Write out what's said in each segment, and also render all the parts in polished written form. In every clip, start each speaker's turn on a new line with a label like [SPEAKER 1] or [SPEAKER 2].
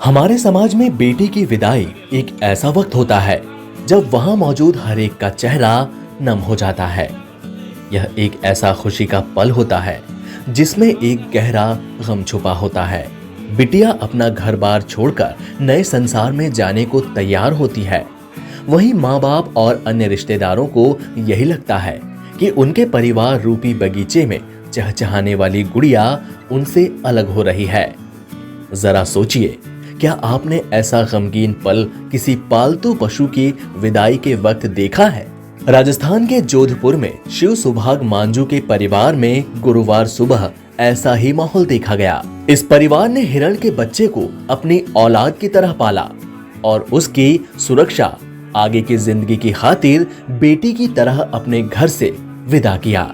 [SPEAKER 1] हमारे समाज में बेटी की विदाई एक ऐसा वक्त होता है जब वहां मौजूद हर एक का चेहरा नम हो जाता है। यह एक ऐसा खुशी का पल होता है जिसमें एक गहरा गम छुपा होता है। बिटिया अपना घर बार छोड़कर नए संसार में जाने को तैयार होती है। वहीं माँ बाप और अन्य रिश्तेदारों को यही लगता है कि उनके परिवार रूपी बगीचे में चहचहाने वाली गुड़िया उनसे अलग हो रही है। जरा सोचिए, क्या आपने ऐसा गमगीन पल किसी पालतू पशु की विदाई के वक्त देखा है? राजस्थान के जोधपुर में शिव सुभाग मांझू के परिवार में गुरुवार सुबह ऐसा ही माहौल देखा गया। इस परिवार ने हिरण के बच्चे को अपनी औलाद की तरह पाला और उसकी सुरक्षा, आगे की जिंदगी की खातिर बेटी की तरह अपने घर से विदा किया।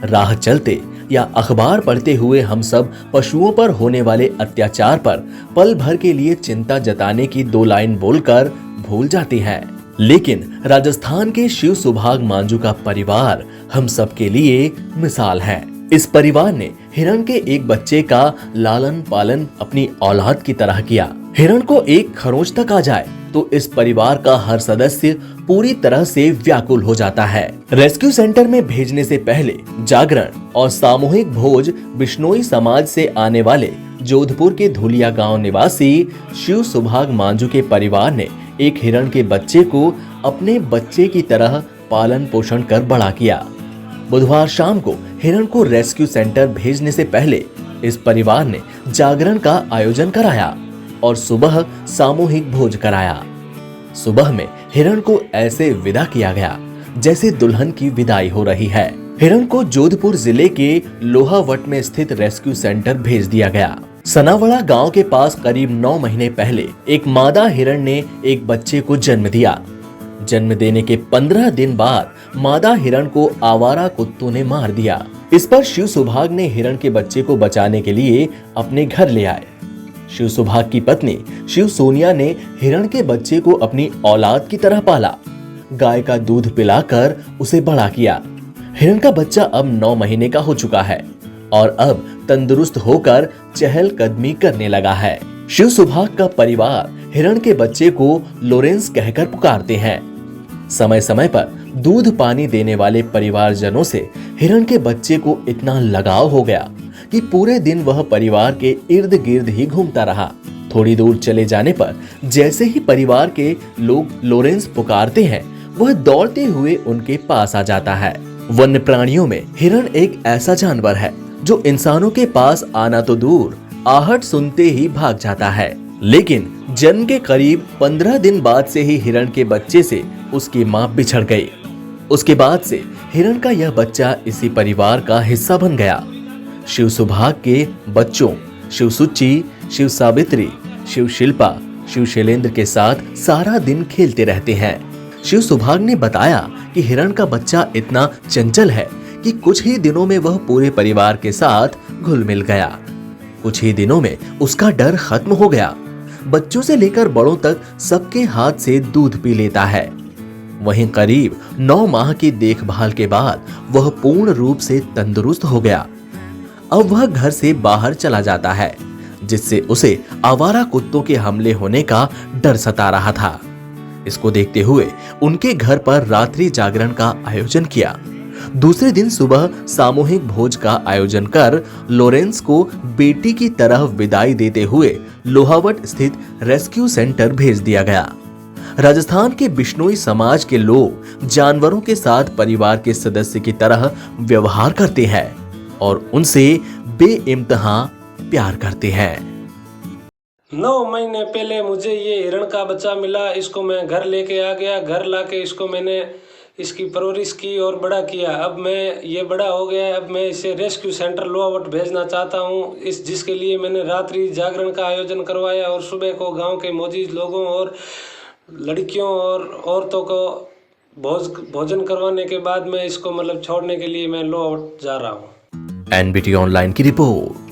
[SPEAKER 1] राह चलते या अखबार पढ़ते हुए हम सब पशुओं पर होने वाले अत्याचार पर पल भर के लिए चिंता जताने की दो लाइन बोलकर भूल जाती हैं। लेकिन राजस्थान के शिव सुभाग मांझू का परिवार हम सब के लिए मिसाल है। इस परिवार ने हिरण के एक बच्चे का लालन पालन अपनी औलाद की तरह किया। हिरण को एक खरोंच तक आ जाए तो इस परिवार का हर सदस्य पूरी तरह से व्याकुल हो जाता है। रेस्क्यू सेंटर में भेजने से पहले जागरण और सामूहिक भोज बिश्नोई समाज से आने वाले जोधपुर के धुलिया गांव निवासी शिव सुभाग मांझू के परिवार ने एक हिरण के बच्चे को अपने बच्चे की तरह पालन पोषण कर बड़ा किया। बुधवार शाम को हिरण को रेस्क्यू सेंटर भेजने से पहले इस परिवार ने जागरण का आयोजन कराया और सुबह सामूहिक भोज कराया। सुबह में हिरण को ऐसे विदा किया गया जैसे दुल्हन की विदाई हो रही है। हिरण को जोधपुर जिले के लोहावट में स्थित रेस्क्यू सेंटर भेज दिया गया। सनावड़ा गांव के पास करीब 9 महीने पहले एक मादा हिरण ने एक बच्चे को जन्म दिया। जन्म देने के 15 दिन बाद मादा हिरण को आवारा कुत्तों ने मार दिया। इस पर शिव सुभाग ने हिरण के बच्चे को बचाने के लिए अपने घर ले आए। शिव सुभाग की पत्नी शिव सोनिया ने हिरण के बच्चे को अपनी औलाद की तरह पाला। गाय का दूध पिलाकर उसे बड़ा किया। हिरण का बच्चा अब 9 महीने का हो चुका है और अब तंदुरुस्त होकर चहलकदमी करने लगा है। शिव सुभाग का परिवार हिरण के बच्चे को लोरेंस कहकर पुकारते हैं। समय समय पर दूध पानी देने वाले परिवारजनों से हिरण के बच्चे को इतना लगाव हो गया कि पूरे दिन वह परिवार के इर्द गिर्द ही घूमता रहा। थोड़ी दूर चले जाने पर जैसे ही परिवार के लोग लोरेंस पुकारते हैं, वह दौड़ते हुए उनके पास आ जाता है। वन्य प्राणियों में हिरण एक ऐसा जानवर है जो इंसानों के पास आना तो दूर, आहट सुनते ही भाग जाता है। लेकिन जन्म के करीब 15 दिन बाद से ही हिरण के बच्चे से उसकी मां बिछड़ गई। उसके बाद से हिरण का यह बच्चा इसी परिवार का हिस्सा बन गया। शिव सुभाग के बच्चों शिव सुच्ची, शिव सावित्री, शिव शिल्पा, शिव शैलेंद्र के साथ सारा दिन खेलते रहते हैं। शिव सुभाग ने बताया कि हिरण का बच्चा इतना चंचल है कि कुछ ही दिनों में वह पूरे परिवार के साथ घुल मिल गया। कुछ ही दिनों में उसका डर खत्म हो गया। बच्चों से लेकर बड़ों तक सबके हाथ से दूध पी लेता है। वहीं करीब 9 माह की देखभाल के बाद वह पूर्ण रूप से तंदुरुस्त हो गया। अब वह घर से बाहर चला जाता है, जिससे उसे आवारा कुत्तों के हमले होने का डर सता रहा था। इसको देखते हुए उनके घर पर रात्रि जागरण का आयोजन किया। दूसरे दिन सुबह सामूहिक भोज का आयोजन कर लोरेंस को बेटी की तरह विदाई देते हुए लोहावट स्थित रेस्क्यू सेंटर भेज दिया गया। राजस्थान के बिश्नोई समाज के लोग जानवरों के साथ परिवार के सदस्य की तरह व्यवहार करते हैं और उनसे बेइंतहा प्यार करते हैं।
[SPEAKER 2] 9 महीने पहले मुझे ये हिरण का बच्चा मिला। इसको मैं घर लेके आ गया। घर लाके इसको मैंने इसकी परवरिश की और बड़ा किया। अब मैं ये बड़ा हो गया है। अब मैं इसे रेस्क्यू सेंटर लोहावट भेजना चाहता हूँ, जिसके लिए मैंने रात्रि जागरण का आयोजन करवाया और सुबह को गांव के मौजूद लोगों और लड़कियों और औरतों को भोजन करवाने के बाद मैं इसको छोड़ने के लिए मैं लोहावट जा रहा हूँ।
[SPEAKER 1] एनबीटी ऑनलाइन की रिपोर्ट।